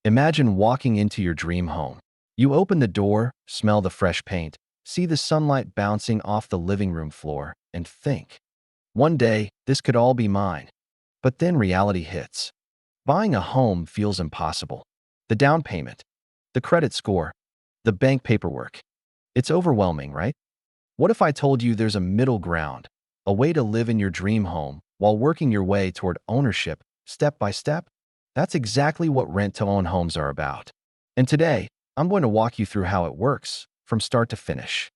Imagine walking into your dream home. You open the door, smell the fresh paint, see the sunlight bouncing off the living room floor, and think, one day, this could all be mine. But then reality hits. Buying a home feels impossible. The down payment, the credit score, the bank paperwork. It's overwhelming, right? What if I told you there's a middle ground, a way to live in your dream home while working your way toward ownership step by step? That's exactly what rent-to-own homes are about. And today, I'm going to walk you through how it works from start to finish.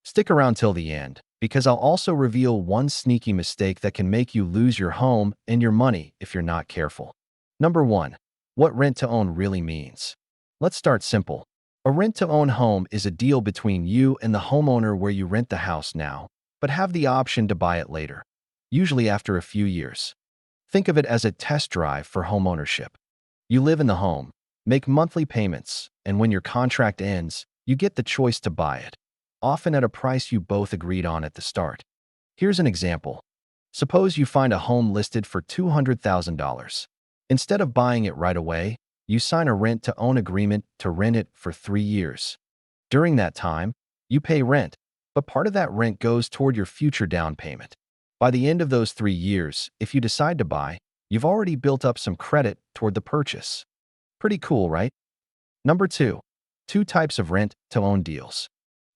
Stick around till the end, because I'll also reveal one sneaky mistake that can make you lose your home and your money if you're not careful. Number 1. What rent-to-own really means. Let's start simple. A rent-to-own home is a deal between you and the homeowner where you rent the house now, but have the option to buy it later, usually after a few years. Think of it as a test drive for homeownership. You live in the home, make monthly payments, and when your contract ends, you get the choice to buy it, often at a price you both agreed on at the start. Here's an example. Suppose you find a home listed for $200,000. Instead of buying it right away, you sign a rent-to-own agreement to rent it for 3 years. During that time, you pay rent, but part of that rent goes toward your future down payment. By the end of those 3 years, if you decide to buy, you've already built up some credit toward the purchase. Pretty cool, right? Number 2. Two types of rent-to-own deals.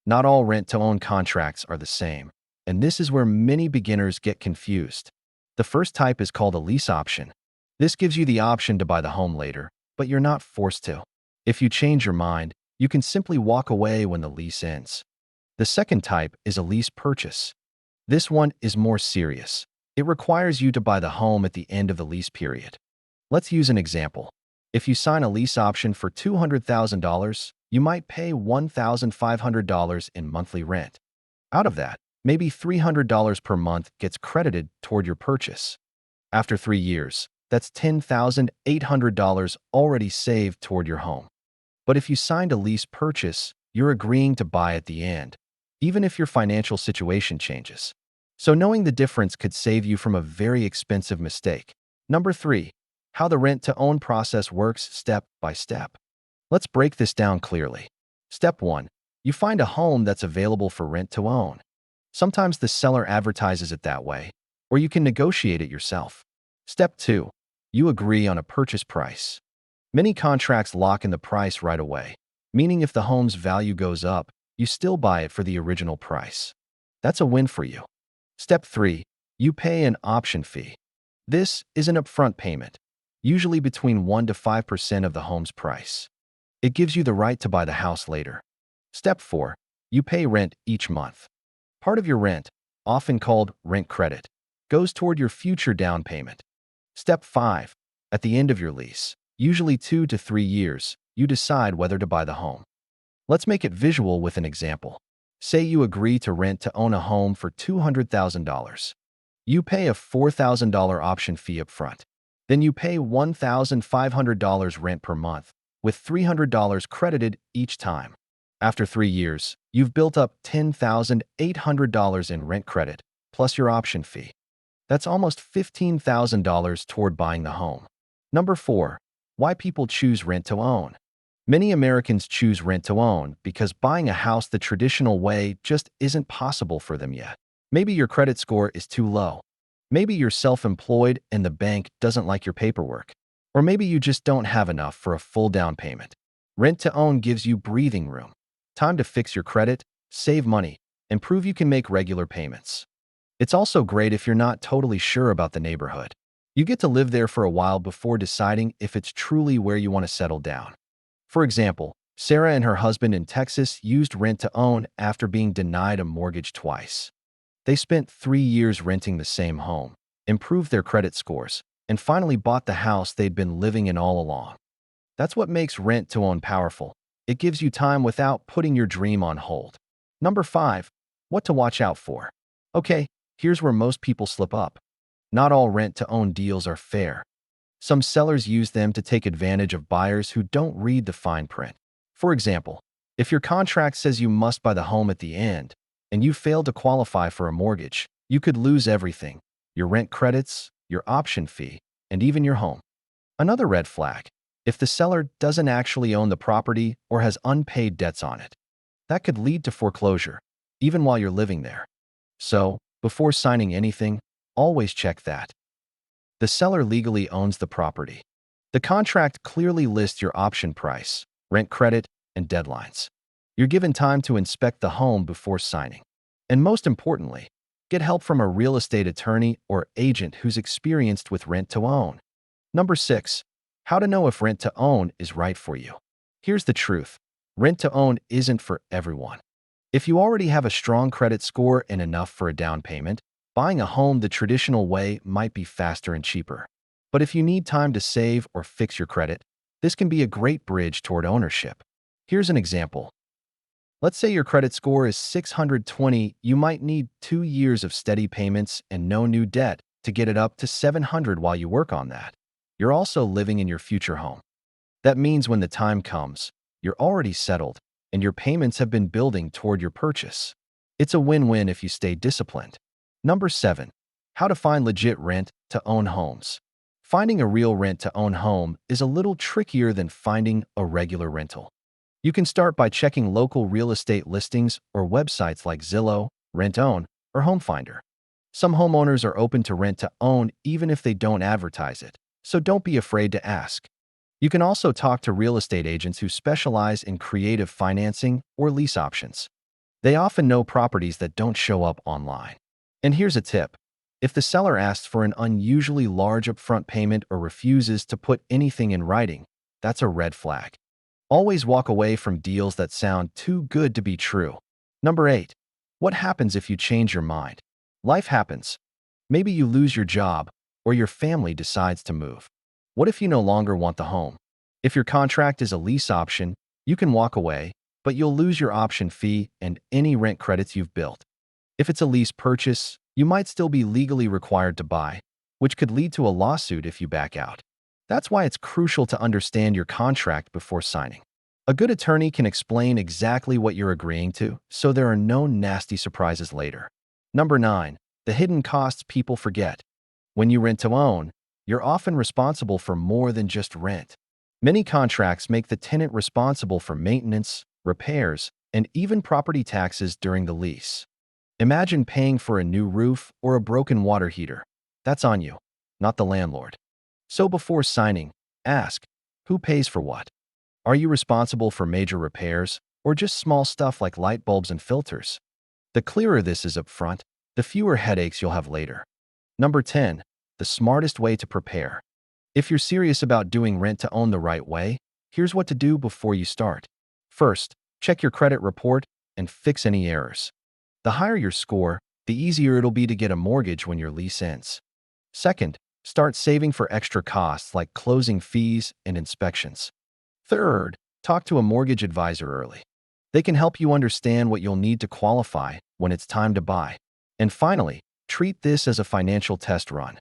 Not all rent-to-own contracts are the same, and this is where many beginners get confused. The first type is called a lease option. This gives you the option to buy the home later, but you're not forced to. If you change your mind, you can simply walk away when the lease ends. The second type is a lease purchase. This one is more serious. It requires you to buy the home at the end of the lease period. Let's use an example. If you sign a lease option for $200,000, you might pay $1,500 in monthly rent. Out of that, maybe $300 per month gets credited toward your purchase. After 3 years, that's $10,800 already saved toward your home. But if you signed a lease purchase, you're agreeing to buy at the end, even if your financial situation changes. So knowing the difference could save you from a very expensive mistake. Number 3. How the rent-to-own process works step by step. Let's break this down clearly. Step 1. You find a home that's available for rent-to-own. Sometimes the seller advertises it that way, or you can negotiate it yourself. Step 2. You agree on a purchase price. Many contracts lock in the price right away, meaning if the home's value goes up, you still buy it for the original price. That's a win for you. Step 3. You pay an option fee. This is an upfront payment, usually between 1 to 5% of the home's price. It gives you the right to buy the house later. Step 4. You pay rent each month. Part of your rent, often called rent credit, goes toward your future down payment. Step 5. At the end of your lease, usually 2 to 3 years, you decide whether to buy the home. Let's make it visual with an example. Say you agree to rent-to-own a home for $200,000. You pay a $4,000 option fee up front. Then you pay $1,500 rent per month, with $300 credited each time. After 3 years, you've built up $10,800 in rent credit, plus your option fee. That's almost $15,000 toward buying the home. Number 4. Why people choose rent-to-own. Many Americans choose rent-to-own because buying a house the traditional way just isn't possible for them yet. Maybe your credit score is too low. Maybe you're self-employed and the bank doesn't like your paperwork. Or maybe you just don't have enough for a full down payment. Rent-to-own gives you breathing room, time to fix your credit, save money, and prove you can make regular payments. It's also great if you're not totally sure about the neighborhood. You get to live there for a while before deciding if it's truly where you want to settle down. For example, Sarah and her husband in Texas used rent-to-own after being denied a mortgage twice. They spent 3 years renting the same home, improved their credit scores, and finally bought the house they'd been living in all along. That's what makes rent-to-own powerful. It gives you time without putting your dream on hold. Number 5. What to watch out for. Okay, here's where most people slip up. Not all rent-to-own deals are fair. Some sellers use them to take advantage of buyers who don't read the fine print. For example, if your contract says you must buy the home at the end, and you fail to qualify for a mortgage, you could lose everything: your rent credits, your option fee, and even your home. Another red flag. If the seller doesn't actually own the property or has unpaid debts on it, that could lead to foreclosure, even while you're living there. So, before signing anything, always check that the seller legally owns the property. The contract clearly lists your option price, rent credit, and deadlines. You're given time to inspect the home before signing. And most importantly, get help from a real estate attorney or agent who's experienced with rent to own. Number 6. How to know if rent to own is right for you. Here's the truth. Rent to own isn't for everyone. If you already have a strong credit score and enough for a down payment, buying a home the traditional way might be faster and cheaper. But if you need time to save or fix your credit, this can be a great bridge toward ownership. Here's an example. Let's say your credit score is 620, you might need 2 years of steady payments and no new debt to get it up to 700 while you work on that. You're also living in your future home. That means when the time comes, you're already settled and your payments have been building toward your purchase. It's a win-win if you stay disciplined. Number 7. How to find legit rent-to-own homes. Finding a real rent-to-own home is a little trickier than finding a regular rental. You can start by checking local real estate listings or websites like Zillow, Rent-Own, or Home Finder. Some homeowners are open to rent-to-own even if they don't advertise it, so don't be afraid to ask. You can also talk to real estate agents who specialize in creative financing or lease options. They often know properties that don't show up online. And here's a tip. If the seller asks for an unusually large upfront payment or refuses to put anything in writing, that's a red flag. Always walk away from deals that sound too good to be true. Number 8. What happens if you change your mind? Life happens. Maybe you lose your job or your family decides to move. What if you no longer want the home? If your contract is a lease option, you can walk away, but you'll lose your option fee and any rent credits you've built. If it's a lease purchase, you might still be legally required to buy, which could lead to a lawsuit if you back out. That's why it's crucial to understand your contract before signing. A good attorney can explain exactly what you're agreeing to, so there are no nasty surprises later. Number 9. The hidden costs people forget. When you rent to own, you're often responsible for more than just rent. Many contracts make the tenant responsible for maintenance, repairs, and even property taxes during the lease. Imagine paying for a new roof or a broken water heater. That's on you, not the landlord. So before signing, ask, who pays for what? Are you responsible for major repairs or just small stuff like light bulbs and filters? The clearer this is up front, the fewer headaches you'll have later. Number 10. The smartest way to prepare. If you're serious about doing rent to own the right way, here's what to do before you start. First, check your credit report and fix any errors. The higher your score, the easier it'll be to get a mortgage when your lease ends. Second, start saving for extra costs like closing fees and inspections. Third, talk to a mortgage advisor early. They can help you understand what you'll need to qualify when it's time to buy. And finally, treat this as a financial test run.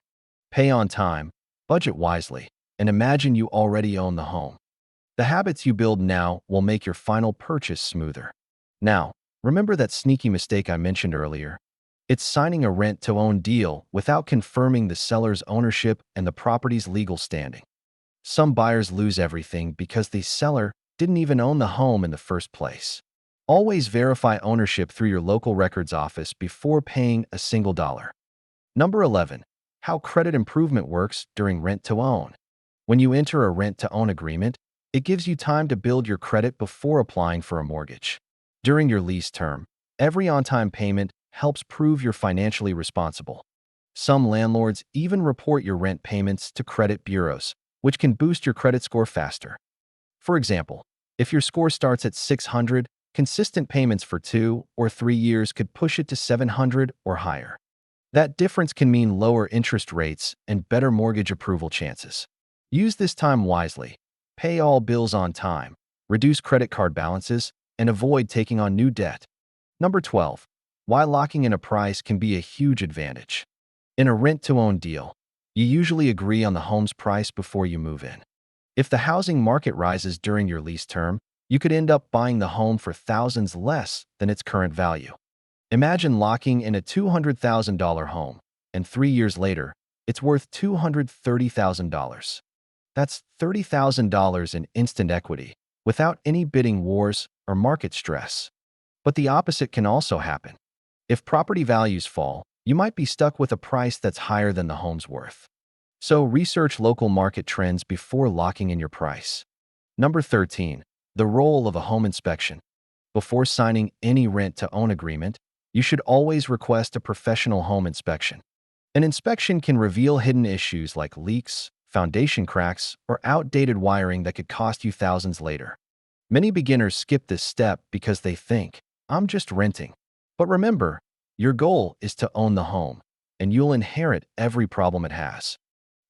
Pay on time, budget wisely, and imagine you already own the home. The habits you build now will make your final purchase smoother. Now, remember that sneaky mistake I mentioned earlier? It's signing a rent-to-own deal without confirming the seller's ownership and the property's legal standing. Some buyers lose everything because the seller didn't even own the home in the first place. Always verify ownership through your local records office before paying a single dollar. Number 11. How credit improvement works during rent-to-own. When you enter a rent-to-own agreement, it gives you time to build your credit before applying for a mortgage. During your lease term, every on-time payment helps prove you're financially responsible. Some landlords even report your rent payments to credit bureaus, which can boost your credit score faster. For example, if your score starts at 600, consistent payments for 2 or 3 years could push it to 700 or higher. That difference can mean lower interest rates and better mortgage approval chances. Use this time wisely. Pay all bills on time, reduce credit card balances, and avoid taking on new debt. Number 12. Why locking in a price can be a huge advantage. In a rent-to-own deal, you usually agree on the home's price before you move in. If the housing market rises during your lease term, you could end up buying the home for thousands less than its current value. Imagine locking in a $200,000 home, and 3 years later, it's worth $230,000. That's $30,000 in instant equity, without any bidding wars or market stress. But the opposite can also happen. If property values fall, you might be stuck with a price that's higher than the home's worth. So research local market trends before locking in your price. Number 13, the role of a home inspection. Before signing any rent-to-own agreement, you should always request a professional home inspection. An inspection can reveal hidden issues like leaks, foundation cracks, or outdated wiring that could cost you thousands later. Many beginners skip this step because they think, I'm just renting. But remember, your goal is to own the home, and you'll inherit every problem it has.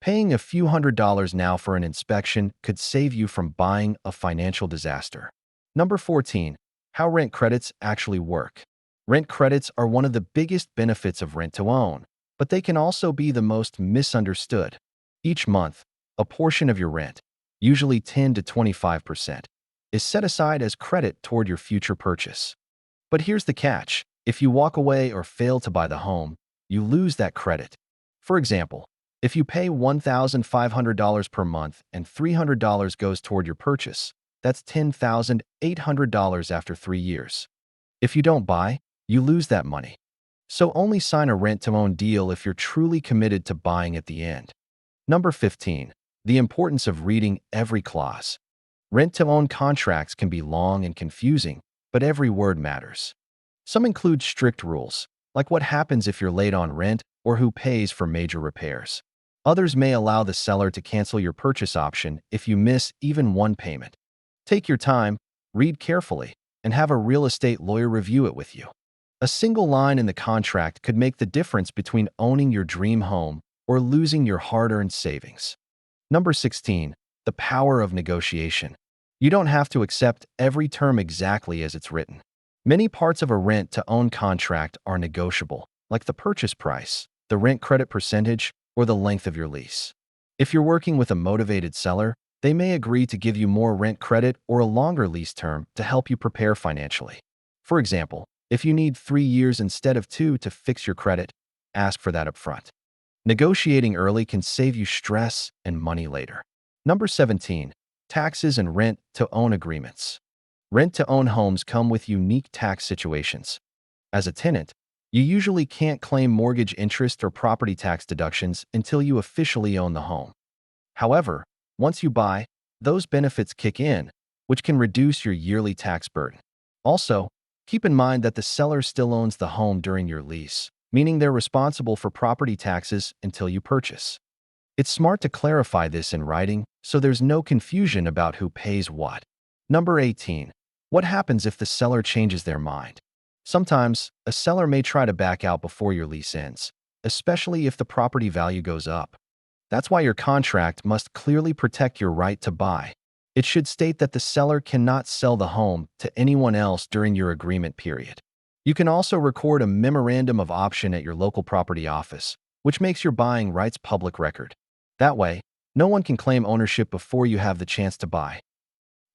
Paying a few $100s now for an inspection could save you from buying a financial disaster. Number 14, how rent credits actually work. Rent credits are one of the biggest benefits of rent-to-own, but they can also be the most misunderstood. Each month, a portion of your rent, usually 10 to 25%, is set aside as credit toward your future purchase. But here's the catch. If you walk away or fail to buy the home, you lose that credit. For example, if you pay $1,500 per month and $300 goes toward your purchase, that's $10,800 after 3 years. If you don't buy, you lose that money. So only sign a rent-to-own deal if you're truly committed to buying at the end. Number 15, the importance of reading every clause. Rent-to-own contracts can be long and confusing, but every word matters. Some include strict rules, like what happens if you're late on rent or who pays for major repairs. Others may allow the seller to cancel your purchase option if you miss even one payment. Take your time, read carefully, and have a real estate lawyer review it with you. A single line in the contract could make the difference between owning your dream home or losing your hard-earned savings. Number 16, the power of negotiation. You don't have to accept every term exactly as it's written. Many parts of a rent-to-own contract are negotiable, like the purchase price, the rent credit percentage, or the length of your lease. If you're working with a motivated seller, they may agree to give you more rent credit or a longer lease term to help you prepare financially. For example, if you need 3 years instead of 2 to fix your credit, ask for that upfront. Negotiating early can save you stress and money later. Number 17, taxes and rent-to-own agreements. Rent-to-own homes come with unique tax situations. As a tenant, you usually can't claim mortgage interest or property tax deductions until you officially own the home. However, once you buy, those benefits kick in, which can reduce your yearly tax burden. Also, keep in mind that the seller still owns the home during your lease, meaning they're responsible for property taxes until you purchase. It's smart to clarify this in writing so there's no confusion about who pays what. Number 18. What happens if the seller changes their mind? Sometimes, a seller may try to back out before your lease ends, especially if the property value goes up. That's why your contract must clearly protect your right to buy. It should state that the seller cannot sell the home to anyone else during your agreement period. You can also record a memorandum of option at your local property office, which makes your buying rights public record. That way, no one can claim ownership before you have the chance to buy.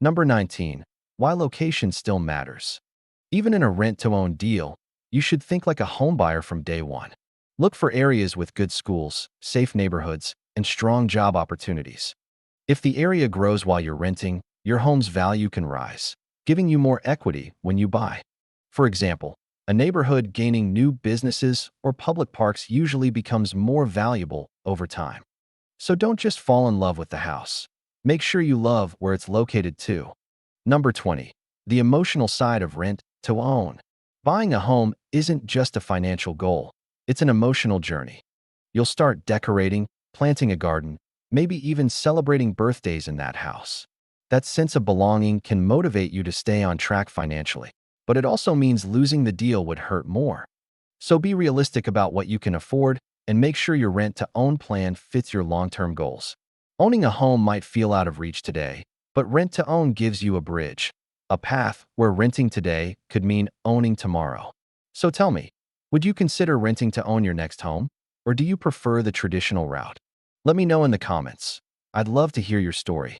Number 19. Why location still matters. Even in a rent-to-own deal, you should think like a homebuyer from day one. Look for areas with good schools, safe neighborhoods, and strong job opportunities. If the area grows while you're renting, your home's value can rise, giving you more equity when you buy. For example, a neighborhood gaining new businesses or public parks usually becomes more valuable over time. So don't just fall in love with the house. Make sure you love where it's located too. Number 20. The emotional side of rent-to-own. Buying a home isn't just a financial goal. It's an emotional journey. You'll start decorating, planting a garden, maybe even celebrating birthdays in that house. That sense of belonging can motivate you to stay on track financially, but it also means losing the deal would hurt more. So be realistic about what you can afford and make sure your rent-to-own plan fits your long-term goals. Owning a home might feel out of reach today, but rent-to-own gives you a bridge, a path where renting today could mean owning tomorrow. So tell me, would you consider renting to own your next home, or do you prefer the traditional route? Let me know in the comments. I'd love to hear your story.